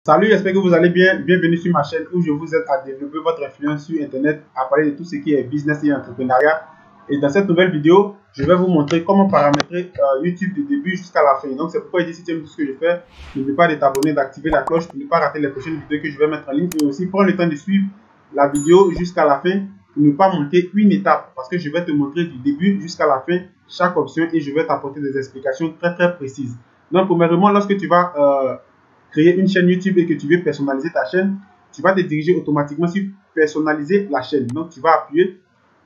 Salut, j'espère que vous allez bien. Bienvenue sur ma chaîne où je vous aide à développer votre influence sur Internet, à parler de tout ce qui est business et entrepreneuriat. Et dans cette nouvelle vidéo, je vais vous montrer comment paramétrer YouTube du début jusqu'à la fin. Donc, c'est pourquoi je dis si tu aimes tout ce que je fais, n'oublie pas de t'abonner, d'activer la cloche pour ne pas rater les prochaines vidéos que je vais mettre en ligne. Et aussi, prends le temps de suivre la vidéo jusqu'à la fin pour ne pas manquer une étape. Parce que je vais te montrer du début jusqu'à la fin chaque option et je vais t'apporter des explications très précises. Donc, premièrement, lorsque tu vas créer une chaîne YouTube et que tu veux personnaliser ta chaîne, tu vas te diriger automatiquement sur personnaliser la chaîne. Donc, tu vas appuyer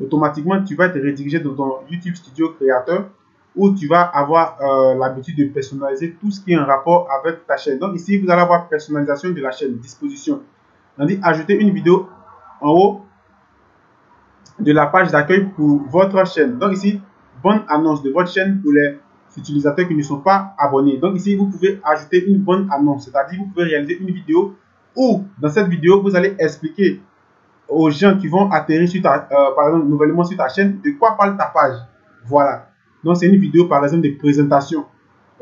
automatiquement, tu vas te rediriger dans ton YouTube Studio Créateur où tu vas avoir l'habitude de personnaliser tout ce qui est en rapport avec ta chaîne. Donc, ici, vous allez avoir personnalisation de la chaîne, disposition. On dit ajouter une vidéo en haut de la page d'accueil pour votre chaîne. Donc, ici, bonne annonce de votre chaîne pour les utilisateurs qui ne sont pas abonnés. Donc ici, vous pouvez ajouter une bonne annonce, c'est-à-dire vous pouvez réaliser une vidéo où dans cette vidéo, vous allez expliquer aux gens qui vont atterrir sur ta, par exemple, nouvellement sur ta chaîne, de quoi parle ta page. Voilà. Donc c'est une vidéo par exemple de présentation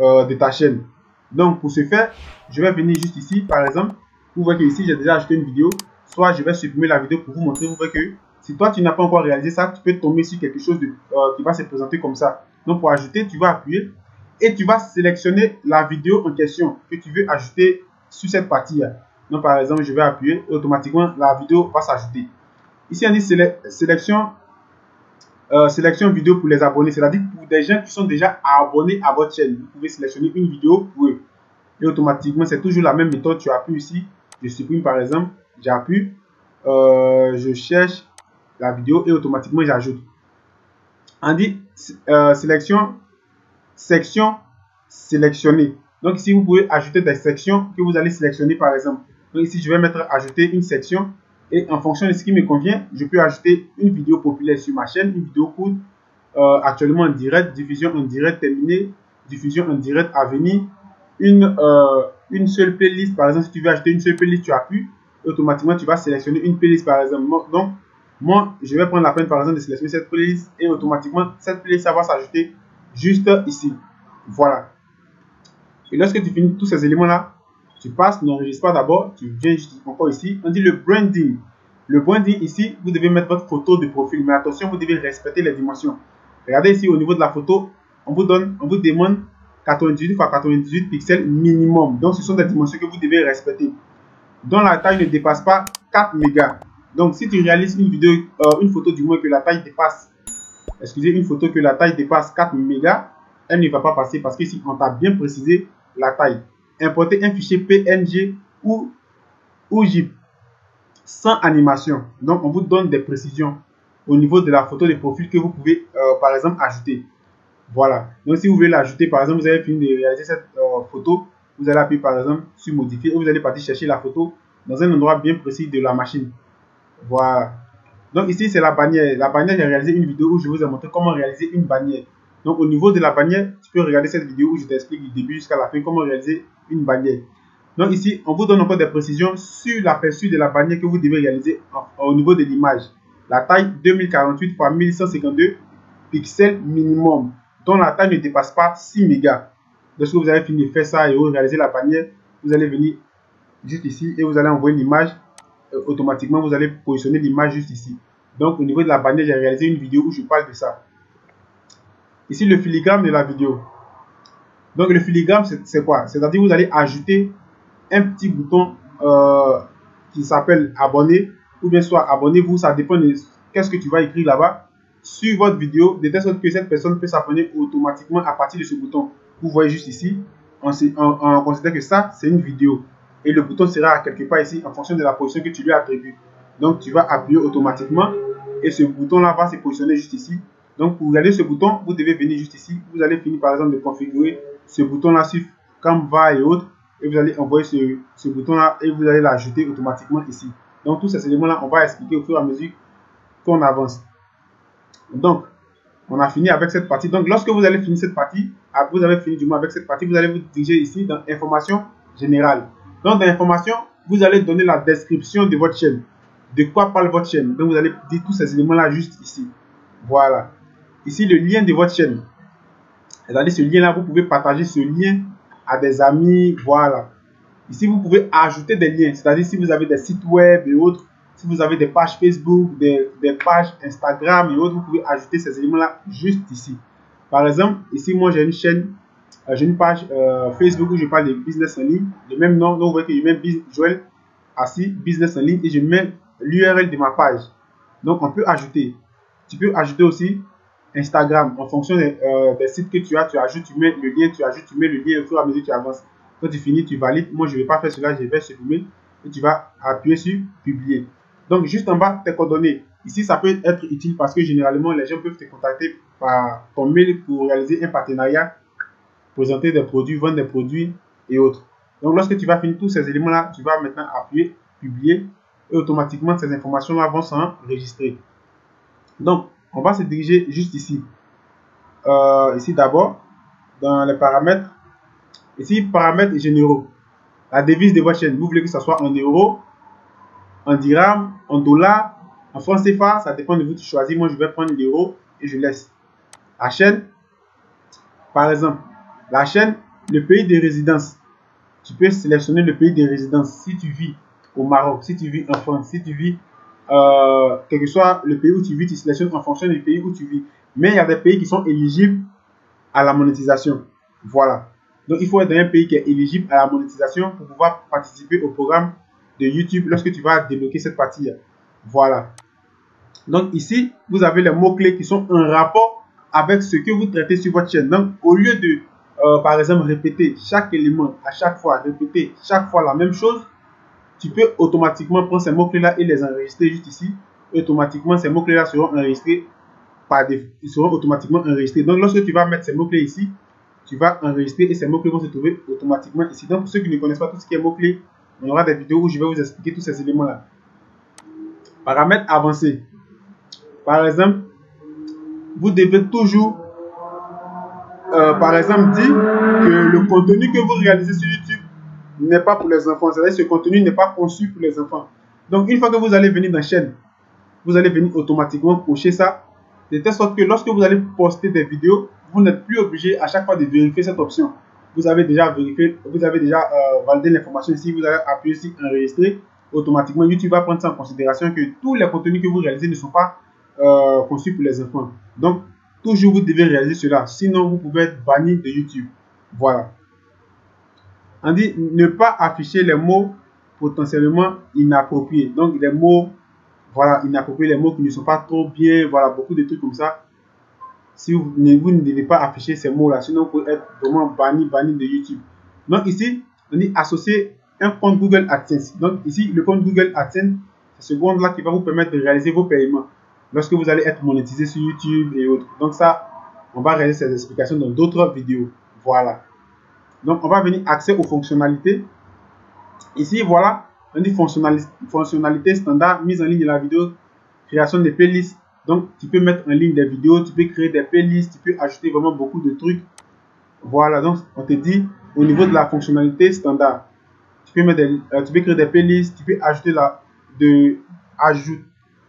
de ta chaîne. Donc pour ce faire, je vais venir juste ici, par exemple, vous voyez que ici j'ai déjà ajouté une vidéo, soit je vais supprimer la vidéo pour vous montrer, vous voyez que si toi tu n'as pas encore réalisé ça, tu peux tomber sur quelque chose de, qui va se présenter comme ça. Donc pour ajouter, tu vas appuyer et tu vas sélectionner la vidéo en question que tu veux ajouter sur cette partie-là. Donc par exemple, je vais appuyer et automatiquement la vidéo va s'ajouter. Ici on dit sélection vidéo pour les abonnés, c'est-à-dire pour des gens qui sont déjà abonnés à votre chaîne. Vous pouvez sélectionner une vidéo pour eux. Et automatiquement, c'est toujours la même méthode. Tu appuies ici, je supprime par exemple, j'appuie, je cherche la vidéo et automatiquement j'ajoute. On dit section sélectionnée. Donc ici, vous pouvez ajouter des sections que vous allez sélectionner par exemple. Donc ici, je vais mettre ajouter une section et en fonction de ce qui me convient, je peux ajouter une vidéo populaire sur ma chaîne, une vidéo courte, actuellement en direct, diffusion en direct terminée, diffusion en direct à venir, une seule playlist. Par exemple, si tu veux ajouter une seule playlist, tu appuies, automatiquement tu vas sélectionner une playlist par exemple. Donc moi, je vais prendre la peine par exemple de sélectionner cette playlist et automatiquement cette playlist ça va s'ajouter juste ici. Voilà. Et lorsque tu finis tous ces éléments là, tu passes, n'enregistre pas d'abord, tu viens juste encore ici. On dit le branding. Le branding ici, vous devez mettre votre photo de profil, mais attention, vous devez respecter les dimensions. Regardez ici au niveau de la photo, on vous demande 98 x 98 pixels minimum. Donc ce sont des dimensions que vous devez respecter. Dont la taille ne dépasse pas 4 mégas. Donc si tu réalises une vidéo, une photo du moins que la taille dépasse, une photo que la taille dépasse 4 mégas, elle ne va pas passer parce qu'ici on t'a bien précisé la taille. Importer un fichier PNG ou GIF sans animation. Donc on vous donne des précisions au niveau de la photo de profil que vous pouvez par exemple ajouter. Voilà. Donc si vous voulez l'ajouter, par exemple, vous avez fini de réaliser cette photo, vous allez appuyer par exemple sur modifier et vous allez partir chercher la photo dans un endroit bien précis de la machine. Voilà. Donc ici c'est la bannière. La bannière, j'ai réalisé une vidéo où je vous ai montré comment réaliser une bannière. Donc au niveau de la bannière, tu peux regarder cette vidéo où je t'explique du début jusqu'à la fin comment réaliser une bannière. Donc ici, on vous donne encore des précisions sur l'aperçu de la bannière que vous devez réaliser au niveau de l'image. La taille 2048 x 1152 pixels minimum, dont la taille ne dépasse pas 6 mégas. Lorsque vous avez fini de faire ça et vous réalisez la bannière, vous allez venir juste ici et vous allez envoyer l'image. Automatiquement, vous allez positionner l'image juste ici. Donc au niveau de la bannière, j'ai réalisé une vidéo où je parle de ça. Ici, le filigrane de la vidéo. Donc le filigrane, c'est quoi? C'est-à-dire vous allez ajouter un petit bouton qui s'appelle abonner ou bien soit abonnez-vous, ça dépend de qu'est-ce que tu vas écrire là-bas sur votre vidéo, de telle sorte que cette personne peut s'abonner automatiquement à partir de ce bouton. Vous voyez juste ici, on considère que ça c'est une vidéo et le bouton sera quelque part ici en fonction de la position que tu lui attribues. Donc tu vas appuyer automatiquement et ce bouton là va se positionner juste ici. Donc pour regarder ce bouton, vous devez venir juste ici, vous allez finir par exemple de configurer ce bouton là sur Canva et autres. Et vous allez envoyer ce bouton là et vous allez l'ajouter automatiquement ici. Donc tous ces éléments là on va expliquer au fur et à mesure qu'on avance. Donc on a fini avec cette partie. Donc lorsque vous allez finir cette partie, vous avez fini du moins avec cette partie, vous allez vous diriger ici dans information générale. Donc dans information, vous allez donner la description de votre chaîne. De quoi parle votre chaîne. Donc vous allez dire tous ces éléments là juste ici. Voilà. Ici le lien de votre chaîne. C'est-à-dire ce lien là, vous pouvez partager ce lien à des amis, voilà. Ici, vous pouvez ajouter des liens, c'est-à-dire si vous avez des sites web et autres, si vous avez des pages Facebook, des pages Instagram et autres, vous pouvez ajouter ces éléments-là juste ici. Par exemple, ici, moi, j'ai une chaîne, j'ai une page Facebook où je parle de business en ligne, le même nom, donc vous voyez que je mets Joël Assis, business en ligne, et je mets l'URL de ma page. Donc, on peut ajouter. Tu peux ajouter aussi Instagram, en fonction des sites que tu as, tu ajoutes, tu mets le lien, tu ajoutes, tu mets le lien au fur et à mesure que tu avances. Quand tu finis, tu valides. Moi, je ne vais pas faire cela, je vais supprimer et tu vas appuyer sur publier. Donc, juste en bas, tes coordonnées. Ici, ça peut être utile parce que généralement, les gens peuvent te contacter par ton mail pour réaliser un partenariat, présenter des produits, vendre des produits et autres. Donc, lorsque tu vas finir tous ces éléments-là, tu vas maintenant appuyer publier et automatiquement, ces informations-là vont s'enregistrer. Donc, on va se diriger juste ici. Ici d'abord, dans les paramètres. Ici, paramètres généraux. La devise de votre chaîne, vous voulez que ça soit en euros, en dirhams, en dollars, en francs CFA, ça dépend de vous, tu choisis. Moi, je vais prendre l'euro et je laisse. La chaîne, par exemple, la chaîne, le pays de résidence. Tu peux sélectionner le pays de résidence. Si tu vis au Maroc, si tu vis en France, si tu vis, quel que soit le pays où tu vis, tu sélectionnes en fonction du pays où tu vis. Mais il y a des pays qui sont éligibles à la monétisation. Voilà. Donc, il faut être dans un pays qui est éligible à la monétisation pour pouvoir participer au programme de YouTube lorsque tu vas débloquer cette partie. Voilà. Donc, ici, vous avez les mots-clés qui sont en rapport avec ce que vous traitez sur votre chaîne. Donc, au lieu de, par exemple, répéter chaque élément à chaque fois, répéter chaque fois la même chose, tu peux automatiquement prendre ces mots-clés-là et les enregistrer juste ici. Et automatiquement, ces mots-clés-là seront enregistrés par défaut. Ils seront automatiquement enregistrés. Donc, lorsque tu vas mettre ces mots-clés ici, tu vas enregistrer et ces mots-clés vont se trouver automatiquement ici. Donc, pour ceux qui ne connaissent pas tout ce qui est mots-clés, on aura des vidéos où je vais vous expliquer tous ces éléments-là. Paramètres avancés. Par exemple, vous devez toujours, par exemple, dire que le contenu que vous réalisez sur YouTube n'est pas pour les enfants. C'est-à-dire que ce contenu n'est pas conçu pour les enfants. Donc, une fois que vous allez venir dans la chaîne, vous allez venir automatiquement cocher ça, de telle sorte que lorsque vous allez poster des vidéos, vous n'êtes plus obligé à chaque fois de vérifier cette option. Vous avez déjà vérifié, vous avez déjà validé l'information ici, vous allez appuyer sur enregistrer. Automatiquement, YouTube va prendre ça en considération que tous les contenus que vous réalisez ne sont pas conçus pour les enfants. Donc, toujours vous devez réaliser cela, sinon vous pouvez être banni de YouTube. Voilà. On dit ne pas afficher les mots potentiellement inappropriés. Donc, les mots, voilà, inappropriés, les mots qui ne sont pas trop bien, voilà, beaucoup de trucs comme ça. Si vous ne devez pas afficher ces mots-là, sinon vous pouvez être vraiment banni de YouTube. Donc ici, on dit associer un compte Google AdSense. Donc ici, le compte Google AdSense, c'est ce compte-là qui va vous permettre de réaliser vos paiements lorsque vous allez être monétisé sur YouTube et autres. Donc ça, on va réaliser ces explications dans d'autres vidéos. Voilà. Donc on va venir accès aux fonctionnalités. Ici, voilà, on dit fonctionnalité standard, mise en ligne de la vidéo, création des playlists. Donc, tu peux mettre en ligne des vidéos, tu peux créer des playlists, tu peux ajouter vraiment beaucoup de trucs. Voilà, donc on te dit au niveau de la fonctionnalité standard, tu peux créer des playlists, tu peux ajouter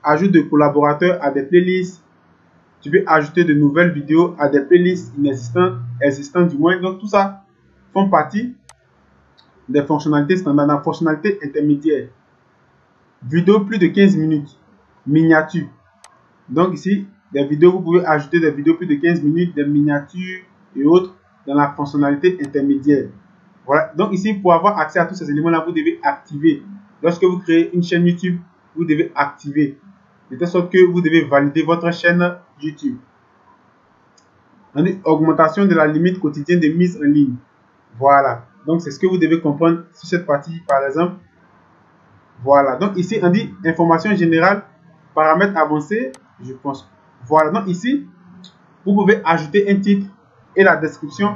ajout de collaborateurs à des playlists, tu peux ajouter de nouvelles vidéos à des playlists existantes du moins. Donc, tout ça font partie des fonctionnalités standards. La fonctionnalité intermédiaire, vidéo plus de 15 minutes, miniature. Donc ici, des vidéos, vous pouvez ajouter des vidéos plus de 15 minutes, des miniatures et autres dans la fonctionnalité intermédiaire. Voilà. Donc ici, pour avoir accès à tous ces éléments-là, vous devez activer. Lorsque vous créez une chaîne YouTube, vous devez activer. De telle sorte que vous devez valider votre chaîne YouTube. On dit augmentation de la limite quotidienne de mise en ligne. Voilà. Donc c'est ce que vous devez comprendre sur cette partie, par exemple. Voilà. Donc ici, on dit information générale, paramètres avancés. Je pense. Voilà, donc ici, vous pouvez ajouter un titre et la description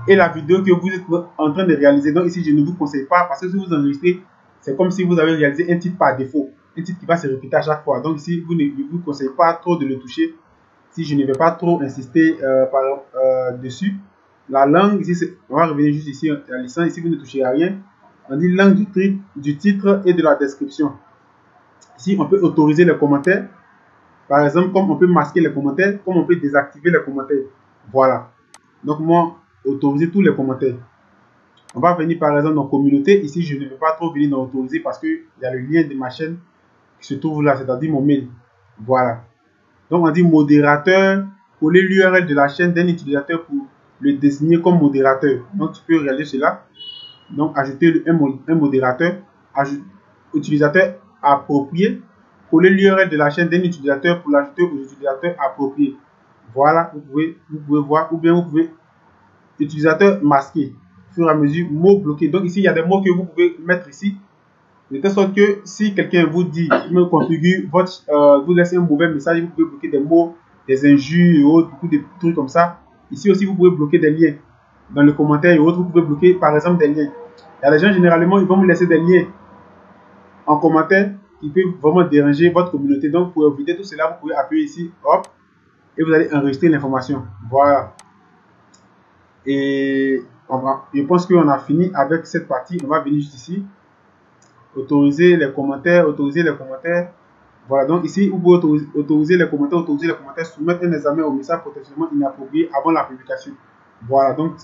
et la vidéo que vous êtes en train de réaliser. Donc ici, je ne vous conseille pas parce que si vous enregistrez, c'est comme si vous avez réalisé un titre par défaut. Un titre qui va se répéter à chaque fois. Donc ici, je ne vous conseille pas trop de le toucher. Si je ne vais pas trop insister dessus. La langue, ici, on va revenir juste ici, la licence. Ici, vous ne touchez à rien. On dit langue du titre et de la description. Ici, on peut autoriser les commentaires. Par exemple, comme on peut masquer les commentaires, comme on peut désactiver les commentaires. Voilà. Donc, moi, autoriser tous les commentaires. On va venir par exemple dans communauté. Ici, je ne vais pas trop venir dans autoriser parce qu'il y a le lien de ma chaîne qui se trouve là, c'est-à-dire mon mail. Voilà. Donc, on dit modérateur. Coller l'URL de la chaîne d'un utilisateur pour le désigner comme modérateur. Donc, tu peux réaliser cela. Donc, ajouter un modérateur. Utilisateur approprié. Coller l'URL de la chaîne d'un utilisateur pour l'ajouter aux utilisateurs appropriés. Voilà, vous pouvez voir. Ou bien vous pouvez utilisateur masqué. Au fur et à mesure, mots bloqués. Donc, ici, il y a des mots que vous pouvez mettre ici. De telle sorte que si quelqu'un vous dit, me configure vous laisse un mauvais message, vous pouvez bloquer des mots, des injures et autres, beaucoup de trucs comme ça. Ici aussi, vous pouvez bloquer des liens. Dans les commentaires et autres, vous pouvez bloquer par exemple des liens. Il y a des gens, généralement, ils vont vous laisser des liens en commentaire qui peuvent vraiment déranger votre communauté. Donc, pour éviter tout cela, vous pouvez appuyer ici, hop, et vous allez enregistrer l'information. Voilà. Et je pense qu'on a fini avec cette partie. On va venir juste ici. Autoriser les commentaires, Voilà, donc ici, vous pouvez autoriser les commentaires, soumettre un examen au message potentiellement inapproprié avant la publication. Voilà, donc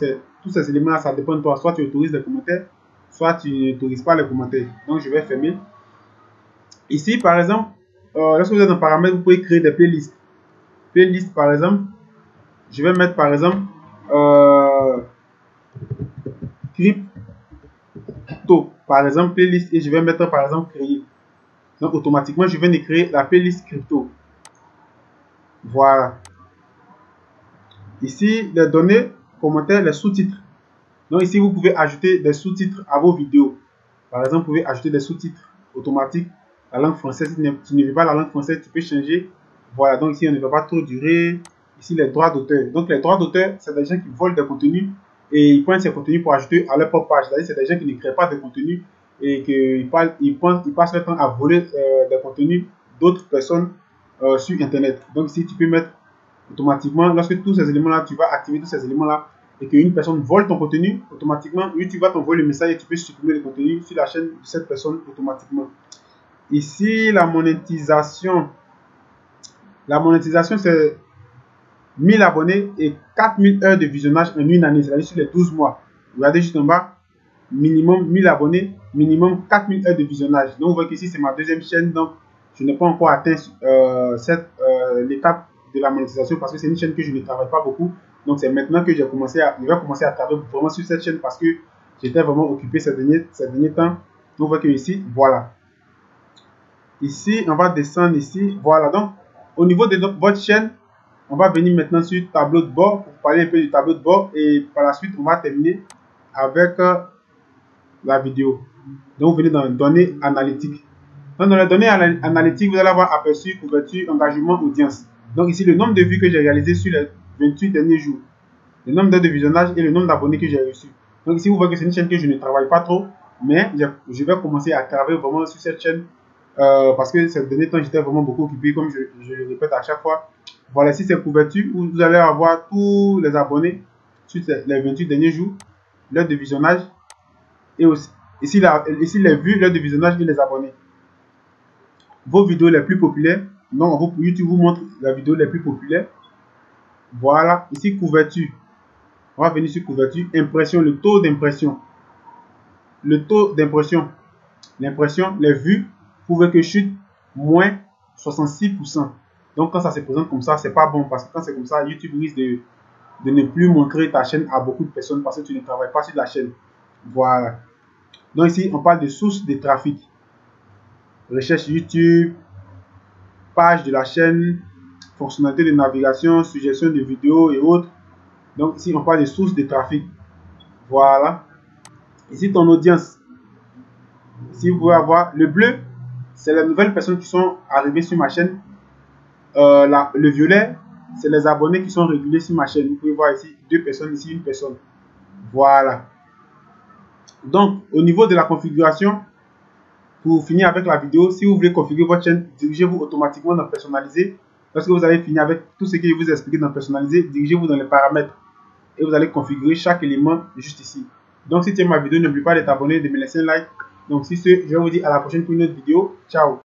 tous ces éléments-là, ça dépend de toi. Soit tu autorises les commentaires, soit tu n'autorises pas les commentaires. Donc, je vais fermer. Ici, par exemple, lorsque vous êtes en paramètres, vous pouvez créer des playlists. Playlist, par exemple, je vais mettre, par exemple, crypto, par exemple, playlist, et je vais mettre, par exemple, créer. Donc, automatiquement, je viens de créer la playlist crypto. Voilà. Ici, les données, commentaires, les sous-titres. Donc, ici, vous pouvez ajouter des sous-titres à vos vidéos. Par exemple, vous pouvez ajouter des sous-titres automatiques. La langue française, si tu ne veux pas la langue française, tu peux changer. Voilà, donc ici, on ne va pas trop durer. Ici, les droits d'auteur. Donc, les droits d'auteur, c'est des gens qui volent des contenus et ils prennent ces contenus pour ajouter à leur propre page. C'est-à-dire, c'est des gens qui ne créent pas de contenu et qu'ils passent leur temps à voler des contenus d'autres personnes sur Internet. Donc, ici, tu peux mettre automatiquement, lorsque tous ces éléments-là, tu vas activer tous ces éléments-là et qu'une personne vole ton contenu, automatiquement, YouTube va t'envoyer le message et tu peux supprimer le contenu sur la chaîne de cette personne automatiquement. Ici, la monétisation. La monétisation, c'est 1000 abonnés et 4000 heures de visionnage en une année, c'est-à-dire sur les 12 mois. Regardez juste en bas, minimum 1000 abonnés, minimum 4000 heures de visionnage. Donc, vous voyez qu'ici, c'est ma deuxième chaîne, donc je n'ai pas encore atteint l'étape de la monétisation parce que c'est une chaîne que je ne travaille pas beaucoup. Donc, c'est maintenant que je vais commencer à travailler vraiment sur cette chaîne parce que j'étais vraiment occupé ces derniers temps. Donc, vous voyez que ici, voilà. Ici, on va descendre ici. Voilà, donc, au niveau de votre chaîne, on va venir maintenant sur tableau de bord pour parler un peu du tableau de bord et par la suite, on va terminer avec la vidéo. Donc, vous venez dans les données analytiques. Donc, dans les données analytiques, vous allez avoir aperçu, couverture, engagement, audience. Donc, ici, le nombre de vues que j'ai réalisé sur les 28 derniers jours, le nombre d'heures de visionnage et le nombre d'abonnés que j'ai reçus. Donc, ici, vous voyez que c'est une chaîne que je ne travaille pas trop, mais je vais commencer à travailler vraiment sur cette chaîne parce que ces derniers temps, j'étais vraiment beaucoup occupé, comme je le répète à chaque fois. Voilà, ici, c'est couverture où vous allez avoir tous les abonnés sur les 28 derniers jours, l'heure de visionnage et aussi, ici les vues, l'heure de visionnage et les abonnés. Vos vidéos les plus populaires. Donc, YouTube vous montre la vidéo les plus populaires. Voilà, ici, couverture. On va venir sur couverture. Impression, le taux d'impression. Le taux d'impression. L'impression, les vues, vous voyez que chute moins 66%. Donc, quand ça se présente comme ça, c'est pas bon parce que quand c'est comme ça, YouTube risque de ne plus montrer ta chaîne à beaucoup de personnes parce que tu ne travailles pas sur la chaîne. Voilà. Donc, ici, on parle de sources de trafic. Recherche YouTube, page de la chaîne, fonctionnalité de navigation, suggestion de vidéos et autres. Donc, ici, on parle de sources de trafic. Voilà. Ici, ton audience. Ici, vous pouvez avoir le bleu, c'est les nouvelles personnes qui sont arrivées sur ma chaîne. Le violet, c'est les abonnés qui sont réguliers sur ma chaîne. Vous pouvez voir ici 2 personnes, ici 1 personne. Voilà. Donc, au niveau de la configuration, pour finir avec la vidéo, si vous voulez configurer votre chaîne, dirigez-vous automatiquement dans personnaliser. Lorsque vous avez fini avec tout ce que je vous ai expliqué dans personnaliser, dirigez-vous dans les paramètres et vous allez configurer chaque élément juste ici. Donc, si tu aimes ma vidéo, n'oublie pas de t'abonner, de me laisser un like. Donc, si ce, je vais vous dire à la prochaine pour une autre vidéo. Ciao.